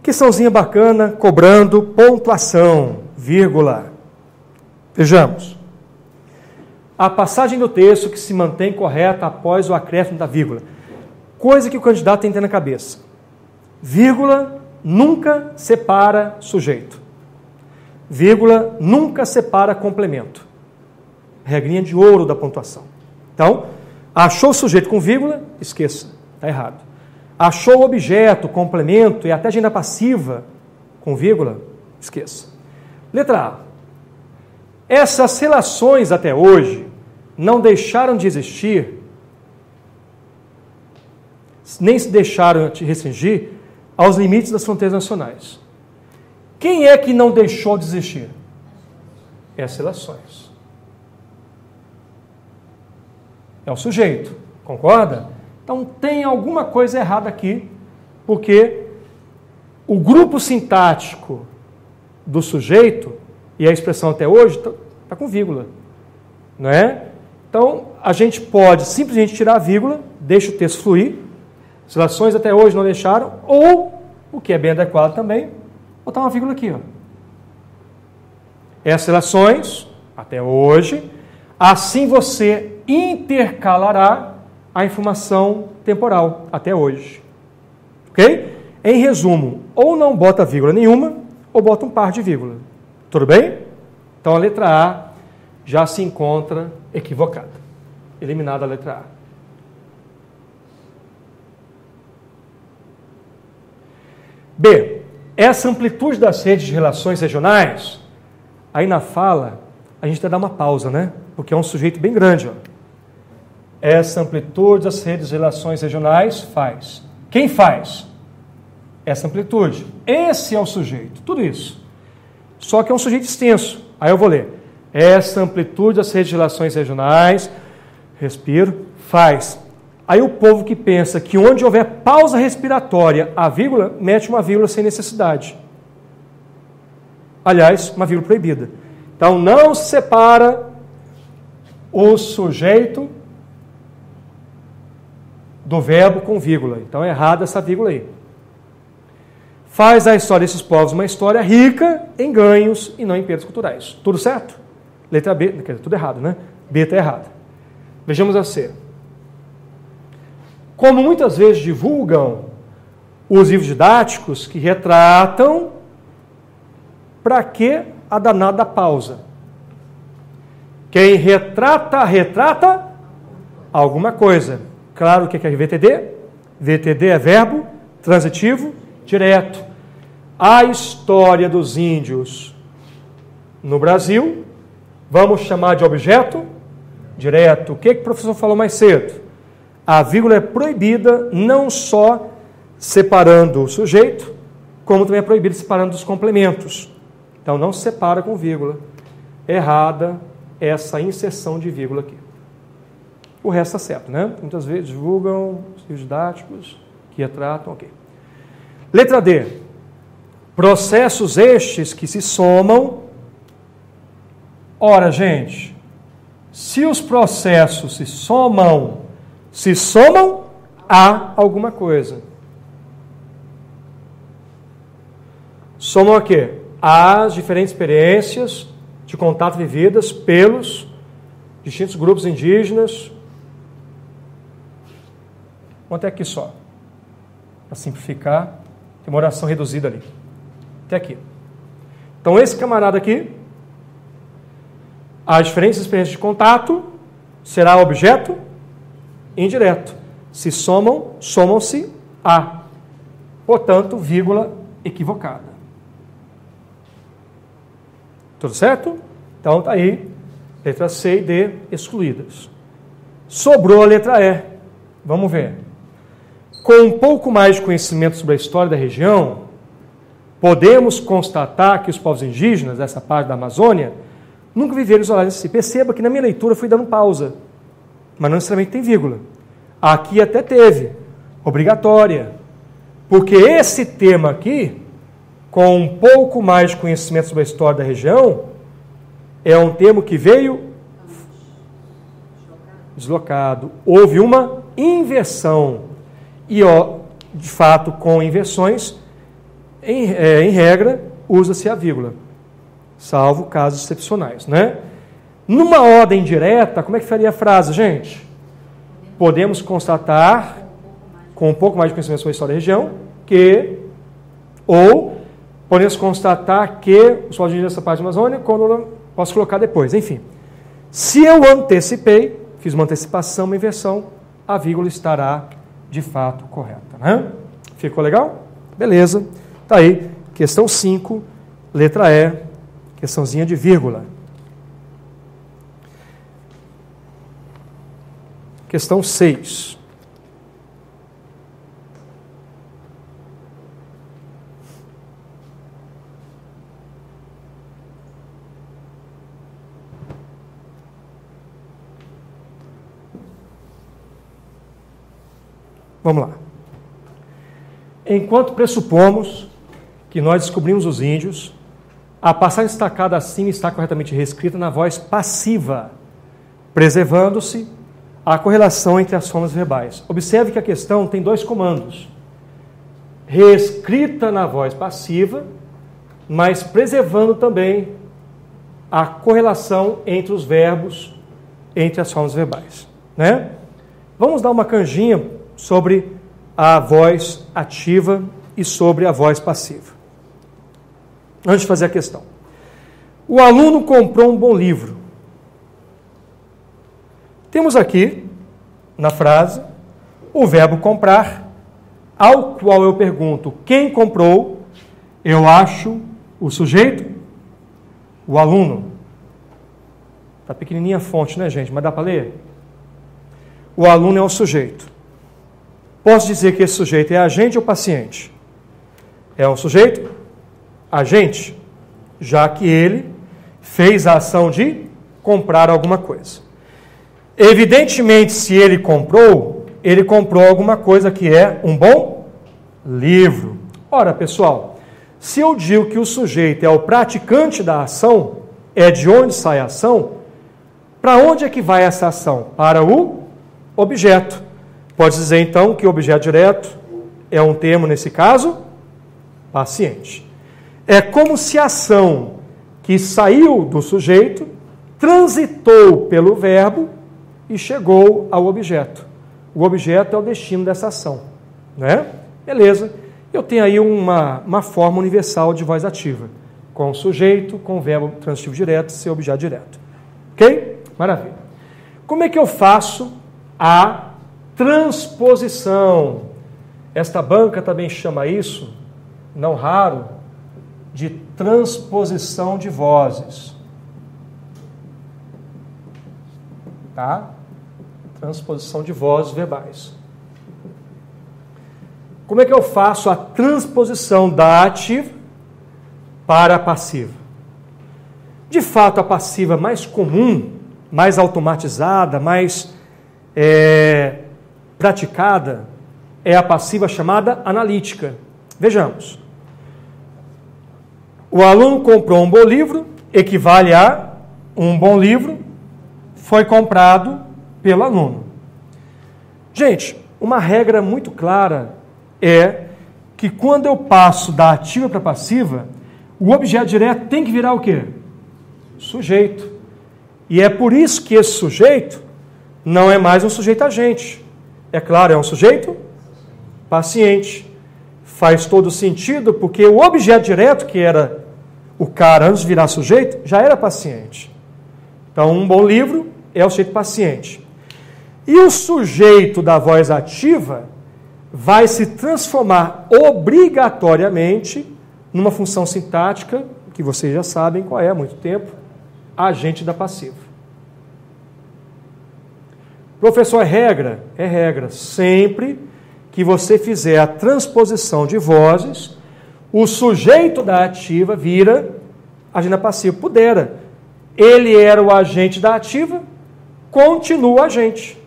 Questãozinha bacana, cobrando pontuação, vírgula. Vejamos. A passagem do texto que se mantém correta após o acréscimo da vírgula. Coisa que o candidato tem que ter na cabeça. Vírgula nunca separa sujeito. Vírgula nunca separa complemento. Regrinha de ouro da pontuação. Então, achou o sujeito com vírgula? Esqueça, está errado. Achou o objeto, complemento e até agenda passiva com vírgula? Esqueça. Letra A. Essas relações até hoje não deixaram de existir, nem se deixaram de restringir aos limites das fronteiras nacionais. Quem é que não deixou de existir? Essas relações. É o sujeito, concorda? Então tem alguma coisa errada aqui, porque o grupo sintático do sujeito, e a expressão até hoje, está com vírgula, não é? Então a gente pode simplesmente tirar a vírgula, deixa o texto fluir, as relações até hoje não deixaram, ou, o que é bem adequado também, botar uma vírgula aqui, ó. Essas relações, até hoje, assim você intercalará a informação temporal, até hoje. Ok? Em resumo, ou não bota vírgula nenhuma, ou bota um par de vírgula. Tudo bem? Então a letra A já se encontra equivocada. Eliminada a letra A. B. Essa amplitude das redes de relações regionais, aí na fala, a gente vai dar uma pausa, né? Porque é um sujeito bem grande, ó. Essa amplitude das redes de relações regionais faz. Quem faz? Essa amplitude. Esse é o sujeito. Tudo isso. Só que é um sujeito extenso. Aí eu vou ler. Essa amplitude das redes de relações regionais, respiro, faz. Aí o povo que pensa que onde houver pausa respiratória, a vírgula, mete uma vírgula sem necessidade. Aliás, uma vírgula proibida. Então não se separa o sujeito do verbo com vírgula. Então é errada essa vírgula aí. Faz a história desses povos uma história rica em ganhos e não em perdas culturais. Tudo certo? Letra B, quer dizer, tudo errado, né? B está errada. Vejamos a C. Como muitas vezes divulgam os livros didáticos que retratam, para que a danada pausa? Quem retrata alguma coisa. Claro, o que é VTD? VTD é verbo transitivo direto. A história dos índios no Brasil, vamos chamar de objeto direto. O que o professor falou mais cedo? A vírgula é proibida não só separando o sujeito, como também é proibida separando os complementos. Então não se separa com vírgula. Errada essa inserção de vírgula aqui. O resto está certo, né? Muitas vezes divulgam os livros didáticos que retratam, ok. Letra D. Processos estes que se somam. Ora, gente, se os processos se somam a alguma coisa. Somam a quê? As diferentes experiências de contato vividas pelos distintos grupos indígenas. Vamos até aqui só, para simplificar, tem uma oração reduzida ali. Até aqui. Então, esse camarada aqui, as diferentes experiências de contato, será objeto indireto. Se somam, somam-se a. Portanto, vírgula equivocada. Tudo certo? Então, está aí, letra C e D excluídas. Sobrou a letra E. Vamos ver. Com um pouco mais de conhecimento sobre a história da região, podemos constatar que os povos indígenas dessa parte da Amazônia nunca viveram isolados em si. Perceba que na minha leitura eu fui dando pausa, mas não necessariamente tem vírgula. Aqui até teve, obrigatória, porque esse tema aqui, com um pouco mais de conhecimento sobre a história da região, é um termo que veio deslocado. Houve uma inversão. E, de fato, com inversões, em regra, usa-se a vírgula, salvo casos excepcionais, né? Numa ordem direta, como é que faria a frase, gente? Podemos constatar, com um pouco mais de conhecimento sobre a história da região, que, ou podemos constatar que os povos indígenas dessa parte da Amazônia, quando eu posso colocar depois, enfim. Se eu antecipei, fiz uma antecipação, uma inversão, a vírgula estará de fato correta, né? Ficou legal? Beleza. Tá aí, questão 5, letra E, questãozinha de vírgula. Questão 6. Vamos lá. Enquanto pressupomos que nós descobrimos os índios, a passagem destacada acima está corretamente reescrita na voz passiva, preservando-se a correlação entre as formas verbais. Observe que a questão tem dois comandos. Reescrita na voz passiva, mas preservando também a correlação entre os verbos, entre as formas verbais, né? Vamos dar uma canjinha sobre a voz ativa e sobre a voz passiva. Antes de fazer a questão. O aluno comprou um bom livro. Temos aqui, na frase, o verbo comprar, ao qual eu pergunto quem comprou, eu acho o sujeito, o aluno. Está pequenininha a fonte, né, gente? Mas dá para ler? O aluno é o sujeito. Posso dizer que esse sujeito é agente ou paciente? É um sujeito? Agente, já que ele fez a ação de comprar alguma coisa. Evidentemente, se ele comprou alguma coisa que é um bom livro. Ora, pessoal, se eu digo que o sujeito é o praticante da ação, é de onde sai a ação, para onde é que vai essa ação? Para o objeto. Pode dizer, então, que o objeto direto é um termo, nesse caso, paciente. É como se a ação que saiu do sujeito transitou pelo verbo e chegou ao objeto. O objeto é o destino dessa ação, né? Beleza. Eu tenho aí uma forma universal de voz ativa, com o sujeito, com o verbo transitivo direto, seu objeto direto. Ok? Maravilha. Como é que eu faço a transposição? Esta banca também chama isso, não raro, de transposição de vozes. Tá? Transposição de vozes verbais. Como é que eu faço a transposição da ativa para a passiva? De fato, a passiva mais comum, mais automatizada, mais praticada, é a passiva chamada analítica. Vejamos. O aluno comprou um bom livro, equivale a um bom livro, foi comprado pelo aluno. Gente, uma regra muito clara é que quando eu passo da ativa para a passiva, o objeto direto tem que virar o quê? Sujeito. E é por isso que esse sujeito não é mais um sujeito agente. É claro, é um sujeito paciente. Faz todo sentido porque o objeto direto, que era o cara antes de virar sujeito, já era paciente. Então, um bom livro é o sujeito paciente. E o sujeito da voz ativa vai se transformar obrigatoriamente numa função sintática, que vocês já sabem qual é há muito tempo, agente da passiva. Professor, é regra? É regra. Sempre que você fizer a transposição de vozes, o sujeito da ativa vira agente da passiva. Pudera. Ele era o agente da ativa, continua agente.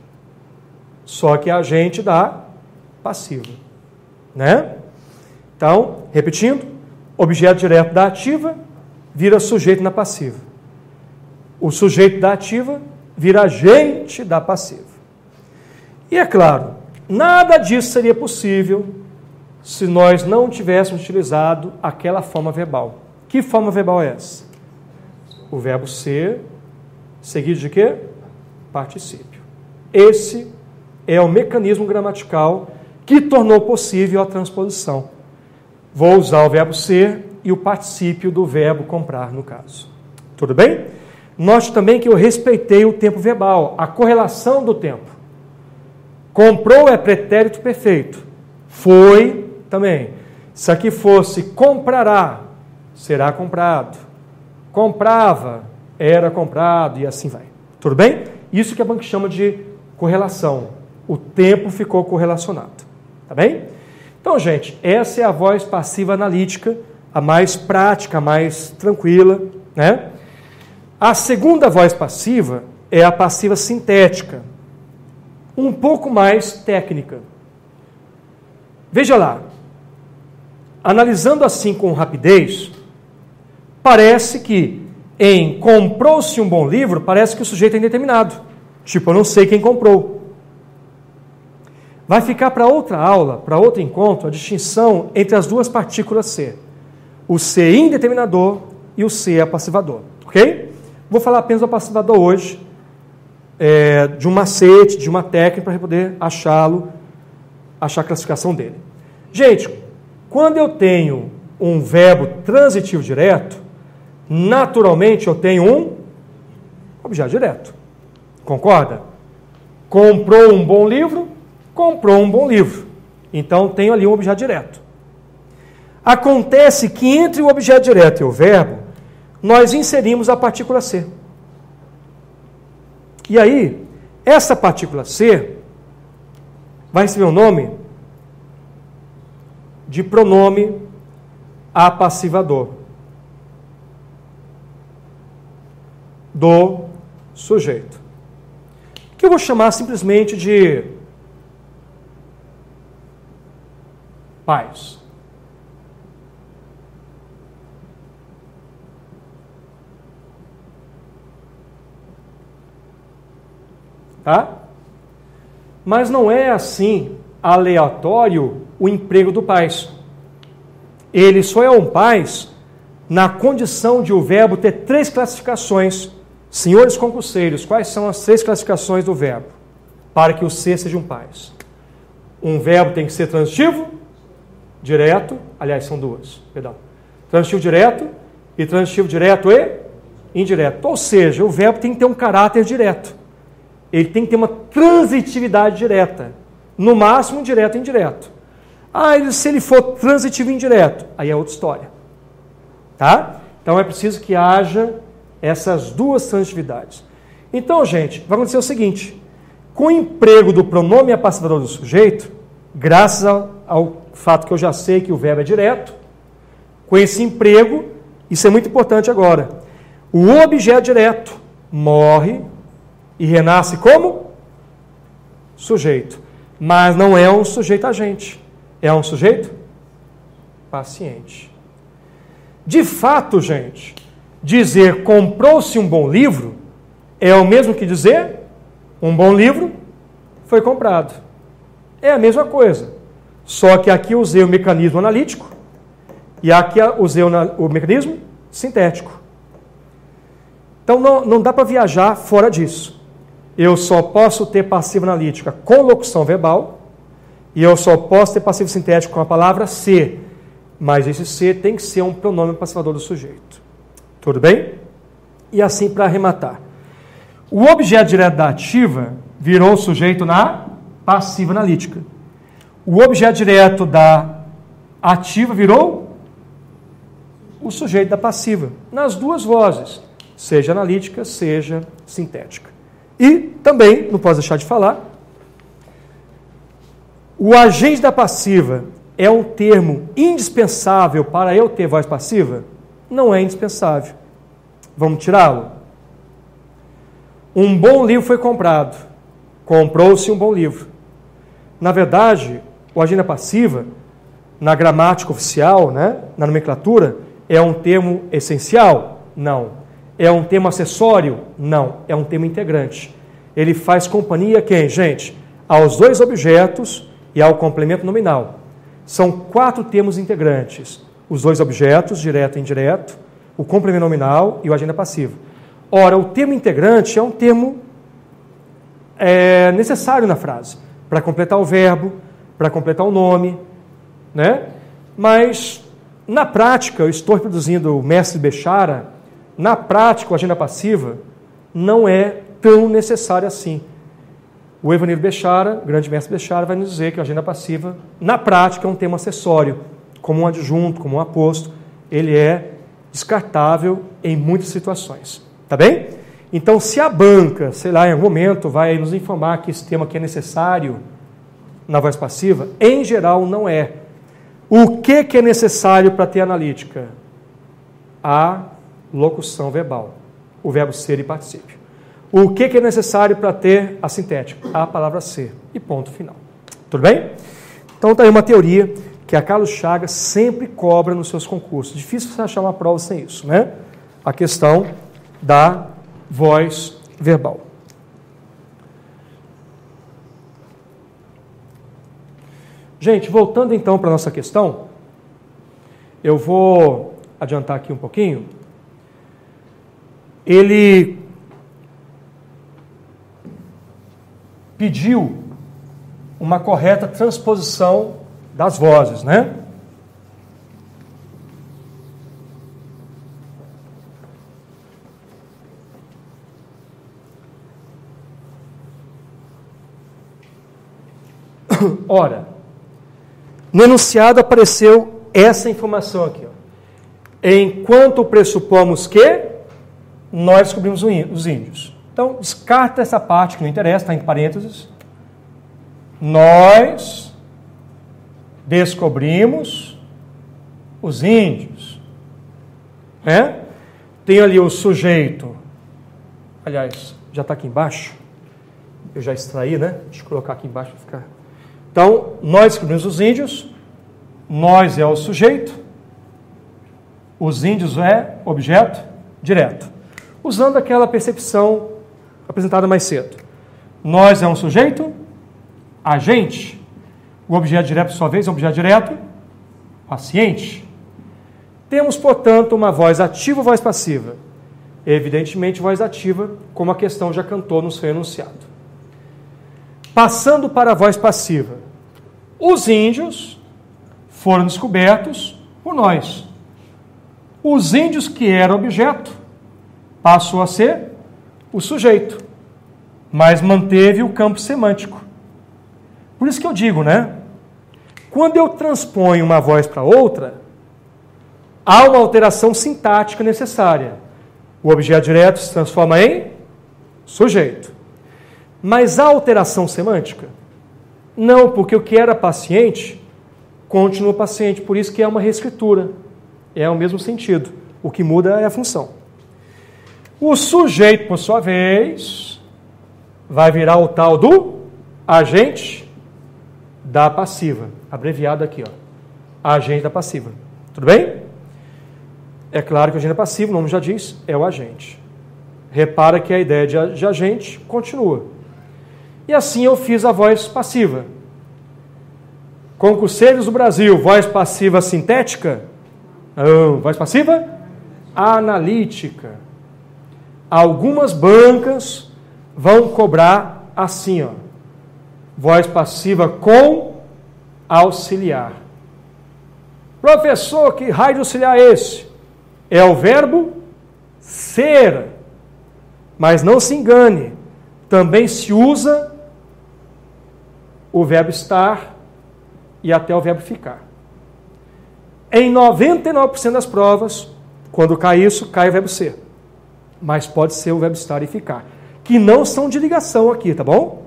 Só que é agente da passiva. Né? Então, repetindo, objeto direto da ativa vira sujeito na passiva. O sujeito da ativa vira agente da passiva. E é claro, nada disso seria possível se nós não tivéssemos utilizado aquela forma verbal. Que forma verbal é essa? O verbo ser, seguido de quê? Particípio. Esse é o mecanismo gramatical que tornou possível a transposição. Vou usar o verbo ser e o particípio do verbo comprar, no caso. Tudo bem? Note também que eu respeitei o tempo verbal, a correlação do tempo. Comprou é pretérito perfeito. Foi também. Se aqui fosse comprará, será comprado. Comprava, era comprado e assim vai. Tudo bem? Isso que a banca chama de correlação. O tempo ficou correlacionado. Tá bem? Então, gente, essa é a voz passiva analítica, a mais prática, a mais tranquila, né? A segunda voz passiva é a passiva sintética, um pouco mais técnica. Veja lá, analisando assim com rapidez, parece que em comprou-se um bom livro, parece que o sujeito é indeterminado. Tipo, eu não sei quem comprou. Vai ficar para outra aula, para outro encontro, a distinção entre as duas partículas ser. O ser indeterminador e o ser apassivador. Ok? Vou falar apenas do apassivador hoje, de um macete, de uma técnica para poder achar a classificação dele. Gente, quando eu tenho um verbo transitivo direto, naturalmente eu tenho um objeto direto. Concorda? Comprou um bom livro, comprou um bom livro. Então tenho ali um objeto direto. Acontece que entre o objeto direto e o verbo, nós inserimos a partícula ser. E aí, essa partícula ser vai receber o nome de pronome apassivador do sujeito, que eu vou chamar simplesmente de pais. Tá? Mas não é assim aleatório o emprego do pais. Ele só é um pais na condição de o verbo ter três classificações. Senhores concurseiros, quais são as três classificações do verbo para que o ser seja um pais? Um verbo tem que ser transitivo, direto, aliás, são duas, perdão. Transitivo direto e transitivo direto e indireto. Ou seja, o verbo tem que ter um caráter direto. Ele tem que ter uma transitividade direta. No máximo, direto e indireto. Se ele for transitivo e indireto, aí é outra história. Tá? Então é preciso que haja essas duas transitividades. Então, gente, vai acontecer o seguinte. Com o emprego do pronome apassivador do sujeito, graças ao fato que eu já sei que o verbo é direto, com esse emprego, isso é muito importante agora. O objeto direto morre e renasce como sujeito. Mas não é um sujeito agente. É um sujeito paciente. De fato, gente, dizer comprou-se um bom livro é o mesmo que dizer um bom livro foi comprado. É a mesma coisa. Só que aqui eu usei o mecanismo analítico e aqui eu usei o mecanismo sintético. Então não dá para viajar fora disso. Eu só posso ter passiva analítica com locução verbal e eu só posso ter passivo sintético com a palavra ser. Mas esse ser tem que ser um pronome passivador do sujeito. Tudo bem? E assim para arrematar. O objeto direto da ativa virou o sujeito na passiva analítica. O objeto direto da ativa virou o sujeito da passiva. Nas duas vozes, seja analítica, seja sintética. E também, não posso deixar de falar, o agente da passiva é um termo indispensável para eu ter voz passiva? Não é indispensável. Vamos tirá-lo? Um bom livro foi comprado. Comprou-se um bom livro. Na verdade, o agente da passiva, na gramática oficial, né, na nomenclatura, é um termo essencial? Não. É um termo acessório? Não. É um termo integrante. Ele faz companhia a quem, gente? Aos dois objetos e ao complemento nominal. são 4 termos integrantes. Os 2 objetos, direto e indireto, o complemento nominal e o agenda passiva. Ora, o termo integrante é um termo necessário na frase, para completar o verbo, para completar o nome, né? Mas, na prática, eu estou reproduzindo o mestre Bechara, na prática, a agenda passiva não é tão necessária assim. O Evanildo Bechara, o grande mestre Bechara, vai nos dizer que a agenda passiva, na prática, é um termo acessório, como um adjunto, como um aposto. Ele é descartável em muitas situações. Tá bem? Então, se a banca, sei lá, em algum momento, vai nos informar que esse termo aqui é necessário na voz passiva, em geral, não é. O que é necessário para ter analítica? A locução verbal, o verbo ser e particípio. O que é necessário para ter a sintética? A palavra ser. E ponto final. Tudo bem? Então, está aí uma teoria que a Carlos Chagas sempre cobra nos seus concursos. Difícil você achar uma prova sem isso, né? A questão da voz verbal. Gente, voltando então para a nossa questão, eu vou adiantar aqui um pouquinho. Ele pediu uma correta transposição das vozes, né? Ora, no enunciado apareceu essa informação aqui, ó. Enquanto pressupomos que nós descobrimos os índios. Então, descarta essa parte que não interessa, está entre parênteses. Nós descobrimos os índios. Né? Tem ali o sujeito. Aliás, já está aqui embaixo. Eu já extraí, né? Deixa eu colocar aqui embaixo para ficar. Então, nós descobrimos os índios. Nós é o sujeito. Os índios é objeto direto. Usando aquela percepção apresentada mais cedo. Nós é um sujeito, agente. O objeto direto, por sua vez, é um objeto direto, paciente. Temos, portanto, uma voz ativa ou voz passiva? Evidentemente, voz ativa, como a questão já cantou no seu enunciado. Passando para a voz passiva. Os índios foram descobertos por nós. Os índios que eram objeto passou a ser o sujeito, mas manteve o campo semântico. Por isso que eu digo, né? Quando eu transponho uma voz para outra, há uma alteração sintática necessária. O objeto direto se transforma em sujeito. Mas há alteração semântica? Não, porque o que era paciente continua paciente. Por isso que é uma reescritura. É o mesmo sentido. O que muda é a função. O sujeito, por sua vez, vai virar o tal do agente da passiva. Abreviado aqui, ó. Agente da passiva. Tudo bem? É claro que o agente da passiva, o nome já diz, é o agente. Repara que a ideia de agente continua. E assim eu fiz a voz passiva. Concurseiros do Brasil, voz passiva sintética? Não. Voz passiva? Analítica. Algumas bancas vão cobrar assim, ó. Voz passiva com auxiliar. Professor, que raio de auxiliar é esse? É o verbo ser. Mas não se engane, também se usa o verbo estar e até o verbo ficar. Em 99% das provas, quando cai isso, cai o verbo ser. Mas pode ser o verbo estar e ficar, que não são de ligação aqui, tá bom?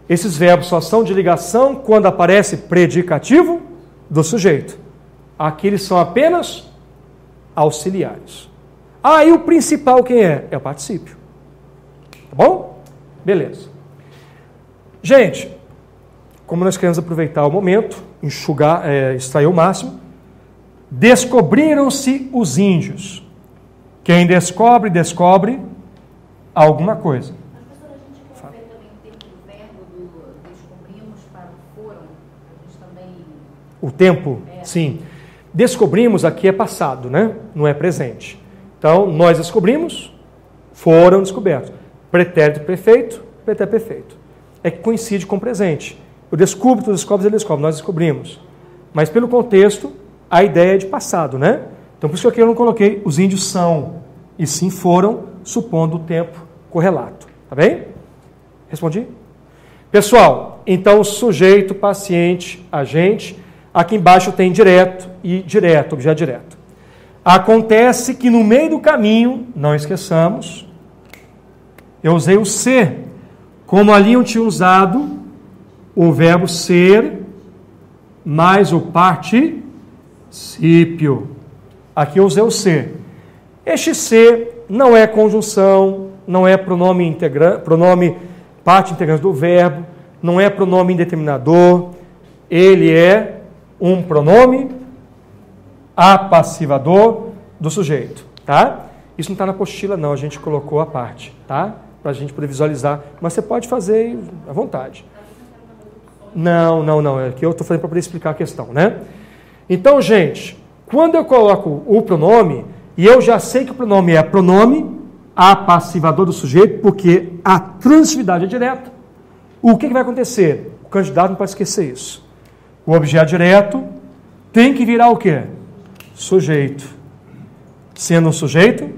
Esses verbos só são de ligação quando aparece predicativo do sujeito. Aqui eles são apenas auxiliares. Aí o principal quem é? É o particípio. Tá bom? Beleza. Gente, como nós queremos aproveitar o momento, extrair o máximo, descobriram-se os índios. Quem descobre, descobre alguma coisa. Mas, professor, a gente confere também o tempo do verbo do descobrimos para o foram? A gente também O tempo? Sim. Descobrimos aqui é passado, né? Não é presente. Então, nós descobrimos, foram descobertos. Pretérito perfeito, pretérito perfeito. É que coincide com o presente. Eu descubro, tu descobres, ele descobre. Nós descobrimos. Mas pelo contexto, a ideia é de passado, né? Então, por isso que aqui eu não coloquei os índios são, e sim foram, supondo o tempo correlato. Tá bem? Respondi? Pessoal, então sujeito, paciente, agente. Aqui embaixo tem direto e direto, objeto direto. Acontece que no meio do caminho, não esqueçamos, eu usei o ser, como ali eu tinha usado o verbo ser mais o particípio. Aqui eu usei o ser. Este ser não é conjunção, não é pronome parte integrante do verbo, não é pronome indeterminador, ele é um pronome apassivador do sujeito, tá? Isso não está na apostila não, a gente colocou a parte, tá? Para a gente poder visualizar, mas você pode fazer à vontade. Não, aqui eu estou fazendo para poder explicar a questão, né? Então, gente, quando eu coloco o pronome, e eu já sei que o pronome é pronome apassivador do sujeito, porque a transitividade é direta, o que vai acontecer? O candidato não pode esquecer isso. O objeto direto tem que virar o quê? Sujeito. Sendo um sujeito,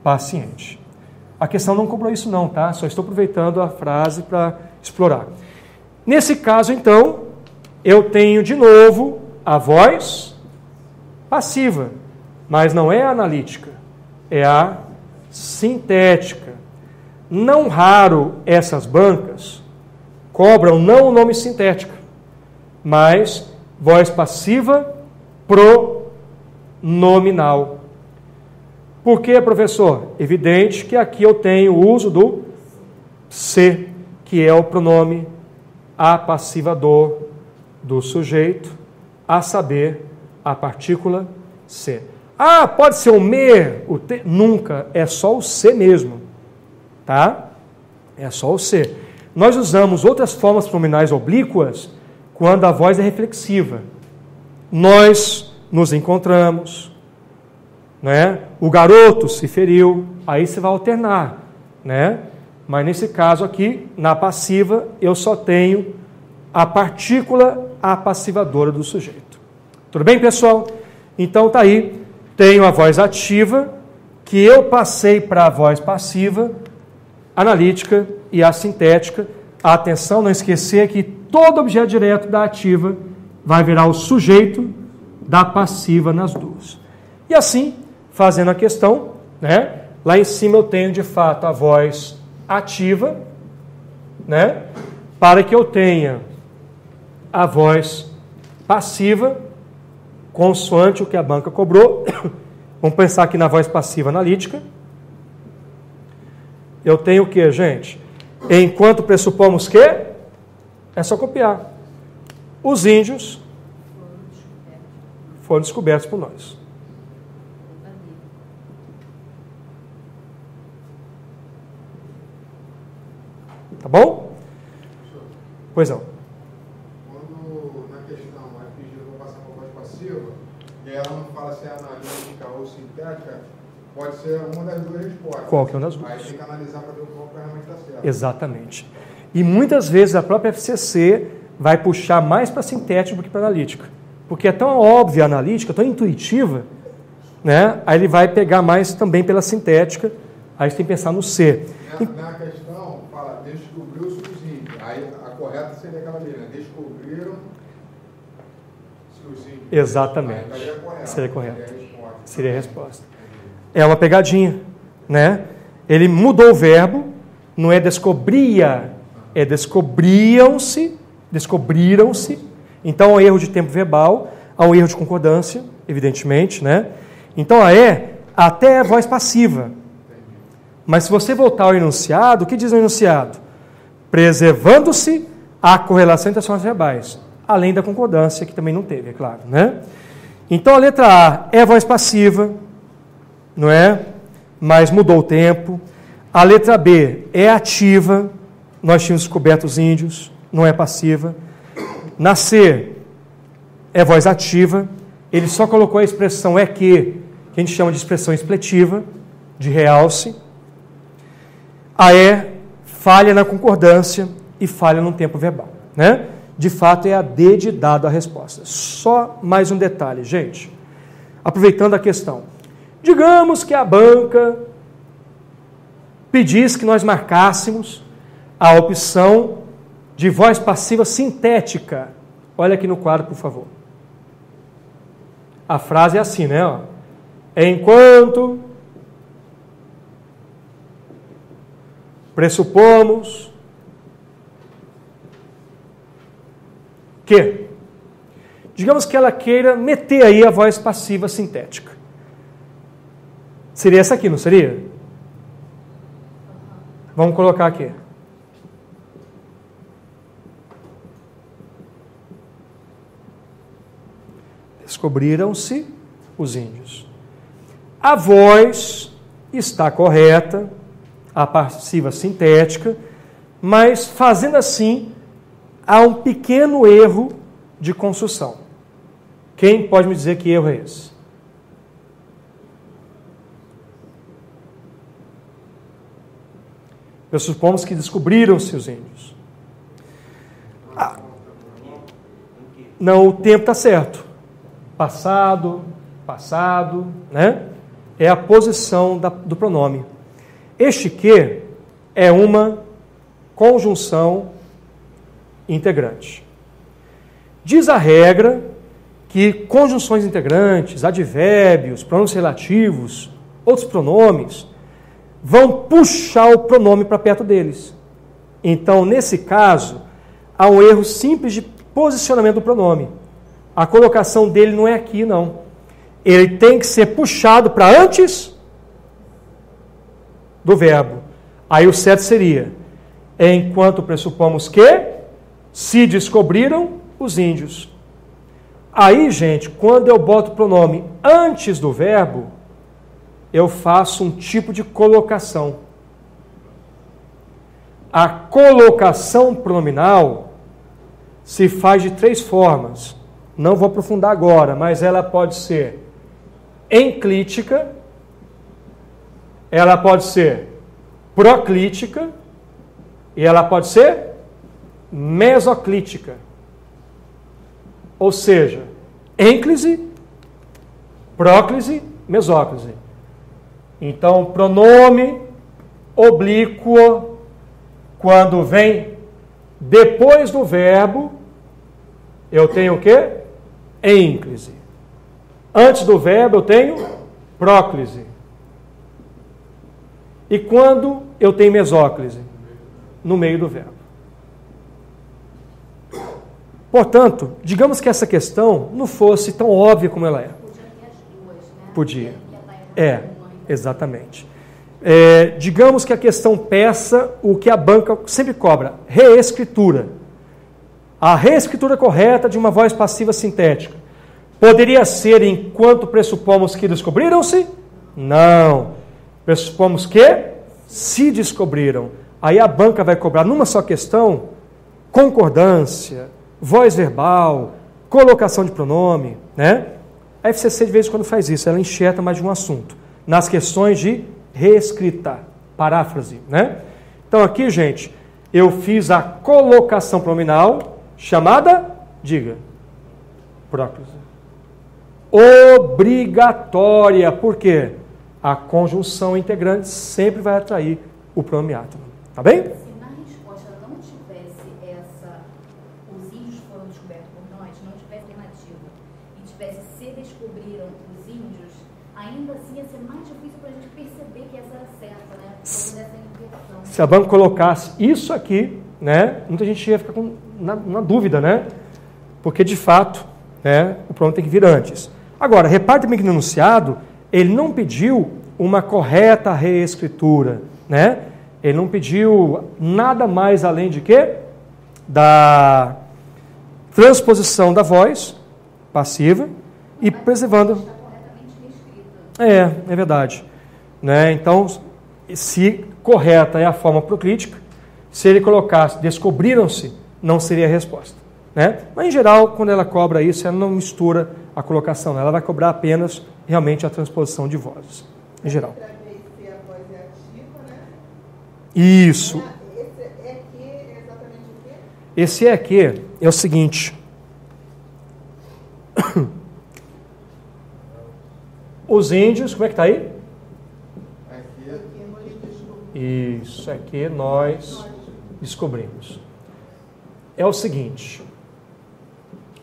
paciente. A questão não cobrou isso não, tá? Só estou aproveitando a frase para explorar. Nesse caso, então, eu tenho de novo a voz passiva, mas não é a analítica, é a sintética. Não raro essas bancas cobram não o nome sintética, mas voz passiva pronominal. Por quê, professor? Evidente que aqui eu tenho o uso do se, que é o pronome apassivador do sujeito, a saber, a partícula se. Ah, pode ser o me, o te, nunca, é só o se mesmo, tá? É só o se. Nós usamos outras formas pronominais oblíquas quando a voz é reflexiva. Nós nos encontramos, né? O garoto se feriu, aí você vai alternar, né? Mas nesse caso aqui, na passiva, eu só tenho a partícula apassivadora do sujeito. Tudo bem, pessoal? Então tá aí, tenho a voz ativa, que eu passei para a voz passiva, analítica e a sintética. Atenção, não esquecer que todo objeto direto da ativa vai virar o sujeito da passiva nas duas. E assim, fazendo a questão, né? Lá em cima eu tenho de fato a voz ativa, né? Para que eu tenha a voz passiva, consoante o que a banca cobrou. Vamos pensar aqui na voz passiva analítica. Eu tenho o que, gente? Enquanto pressupomos que, é só copiar. Os índios foram descobertos por nós. Tá bom? Pois não. Quando na questão é pedido para passar uma voz passiva, e ela não fala se é analítica ou sintética, pode ser uma das duas respostas. Qualquer uma das duas. Aí tem que analisar para ver qual ferramenta está certa. Exatamente. E muitas vezes a própria FCC vai puxar mais para sintética do que para analítica. Porque é tão óbvia a analítica, tão intuitiva, né? Aí ele vai pegar mais também pela sintética, aí você tem que pensar no C. Na questão, fala, descobriu-se os índios. Aí a correta seria aquela linha, descobriram os índios. Exatamente. Aí seria correto. Seria correto. Seria a resposta. É uma pegadinha, né? Ele mudou o verbo, não é descobria, é descobriram-se. Então, há um erro de tempo verbal, há um erro de concordância, evidentemente, né? Então, a E até é voz passiva. Mas se você voltar ao enunciado, o que diz o enunciado? Preservando-se a correlação entre as formas verbais, além da concordância, que também não teve, é claro, né? Então, a letra A é voz passiva, não é? Mas mudou o tempo. A letra B é ativa, nós tínhamos descoberto os índios, não é passiva. Na C, é voz ativa. Ele só colocou a expressão é que a gente chama de expressão expletiva, de realce. A é falha na concordância e falha no tempo verbal, né? De fato, é a D de dado a resposta. Só mais um detalhe, gente. Aproveitando a questão. Digamos que a banca pedisse que nós marcássemos a opção de voz passiva sintética. Olha aqui no quadro, por favor. A frase é assim, né? Ó. Enquanto pressupomos que, digamos que ela queira meter aí a voz passiva sintética. Seria essa aqui, não seria? Vamos colocar aqui. Descobriram-se os índios. A voz está correta, a passiva sintética, mas fazendo assim, há um pequeno erro de construção. Quem pode me dizer que erro é esse? Pressupomos que descobriram-se os índios. Não, o tempo está certo. Passado, né? É a posição do pronome. Este que é uma conjunção integrante. Diz a regra que conjunções integrantes, advérbios, pronomes relativos, outros pronomes, vão puxar o pronome para perto deles. Então, nesse caso, há um erro simples de posicionamento do pronome. A colocação dele não é aqui, não. Ele tem que ser puxado para antes do verbo. Aí o certo seria, enquanto pressupomos que se descobriram os índios. Aí, gente, quando eu boto o pronome antes do verbo, eu faço um tipo de colocação. A colocação pronominal se faz de 3 formas. Não vou aprofundar agora, mas ela pode ser enclítica, ela pode ser proclítica e ela pode ser mesoclítica. Ou seja, ênclise, próclise, mesóclise. Então, pronome oblíquo, quando vem depois do verbo, eu tenho o quê? Ênclise. Antes do verbo, eu tenho próclise. E quando eu tenho mesóclise? No meio do verbo. Portanto, digamos que essa questão não fosse tão óbvia como ela é. Podia. Exatamente. Digamos que a questão peça o que a banca sempre cobra, reescritura. A reescritura correta de uma voz passiva sintética. Poderia ser enquanto pressupomos que descobriram-se? Não. Pressupomos que se descobriram. Aí a banca vai cobrar numa só questão concordância, voz verbal, colocação de pronome, né? A FCC de vez em quando faz isso, ela enxerta mais de um assunto nas questões de reescrita, paráfrase, né? Então aqui, gente, eu fiz a colocação pronominal chamada, diga, próclise. Obrigatória, por quê? A conjunção integrante sempre vai atrair o pronome átomo, tá bem? Se na resposta não tivesse os índios foram descobertos por nós, não tivesse alternativa, e tivesse se descobriram os índios, ainda assim ia ser mais difícil para a gente perceber que essa era certa, né? Por causa dessa inversão. Se a banca colocasse isso aqui, né, muita gente ia ficar na dúvida, né? Porque, de fato, né, o pronome tem que vir antes. Agora, repare também que no enunciado, ele não pediu uma correta reescritura, né? Ele não pediu nada mais além de quê? Da transposição da voz passiva e preservando... Está corretamente reescrita. É verdade. Né? Então, se correta é a forma proclítica, se ele colocasse descobriram-se, não seria a resposta. né? Mas, em geral, quando ela cobra isso, ela não mistura a colocação, ela vai cobrar apenas realmente a transposição de vozes, em geral. A voz é ativa, né? Isso. Esse é que é exatamente o quê? Esse é que é o seguinte. Os índios, como é que está aí? Isso é que nós descobrimos. É o seguinte.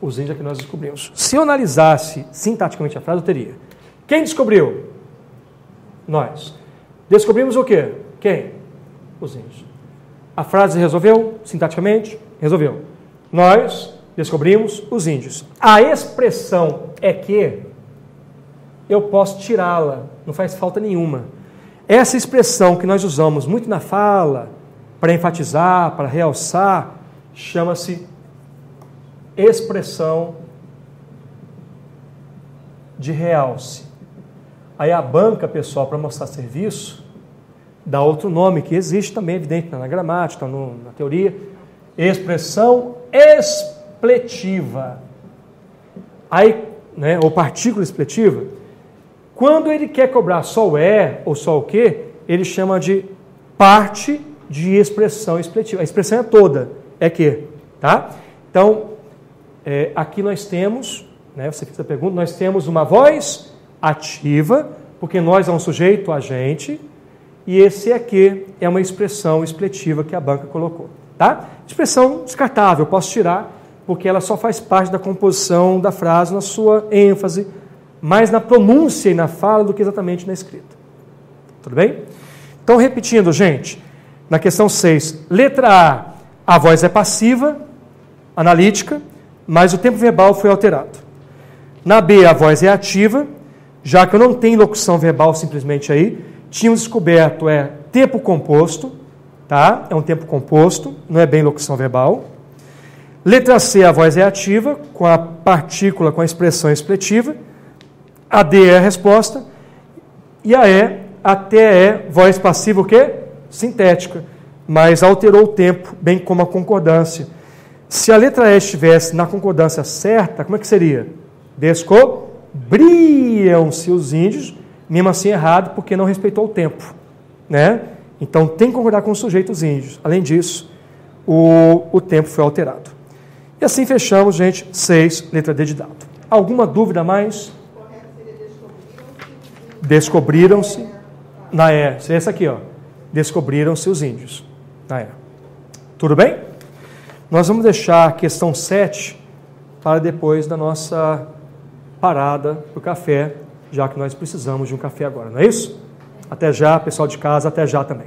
Os índios é que nós descobrimos. Se eu analisasse sintaticamente a frase, eu teria: quem descobriu? Nós. Descobrimos o quê? Quem? Os índios. A frase resolveu sintaticamente? Resolveu. Nós descobrimos os índios. A expressão é que eu posso tirá-la, não faz falta nenhuma. Essa expressão que nós usamos muito na fala, para enfatizar, para realçar, chama-se expressão de realce. Aí a banca, pessoal, para mostrar serviço, dá outro nome, que existe também, evidente, na gramática, na teoria, expressão expletiva. Aí, né, ou partícula expletiva, quando ele quer cobrar só o é ou só o que, ele chama de parte de expressão expletiva. A expressão é toda, é que, tá? Então, aqui nós temos, né, você fez a pergunta, nós temos uma voz ativa, porque nós é um sujeito agente, e esse é que é uma expressão expletiva que a banca colocou, tá? Expressão descartável, eu posso tirar, porque ela só faz parte da composição da frase, na sua ênfase, mais na pronúncia e na fala do que exatamente na escrita. Tudo bem? Então, repetindo, gente, na questão 6, letra a voz é passiva, analítica, mas o tempo verbal foi alterado. Na B, a voz é ativa, já que eu não tenho locução verbal simplesmente aí, tínhamos descoberto tempo composto, tá? É um tempo composto, não é bem locução verbal. Letra C, a voz é ativa, com a partícula, com a expressão expletiva. A D é a resposta. E a E, até é voz passiva o quê? Sintética, mas alterou o tempo, bem como a concordância. Se a letra E estivesse na concordância certa, como é que seria? Descobriam-se os índios, mesmo assim errado, porque não respeitou o tempo, né? Então tem que concordar com os sujeitos índios. Além disso, o tempo foi alterado. E assim fechamos, gente, 6, letra D de dado. Alguma dúvida a mais? Descobriram-se na E. Essa aqui, ó. Descobriram-se os índios na E. Tudo bem? Nós vamos deixar a questão 7 para depois da nossa parada para o café, já que nós precisamos de um café agora, não é isso? Até já, pessoal de casa, até já também.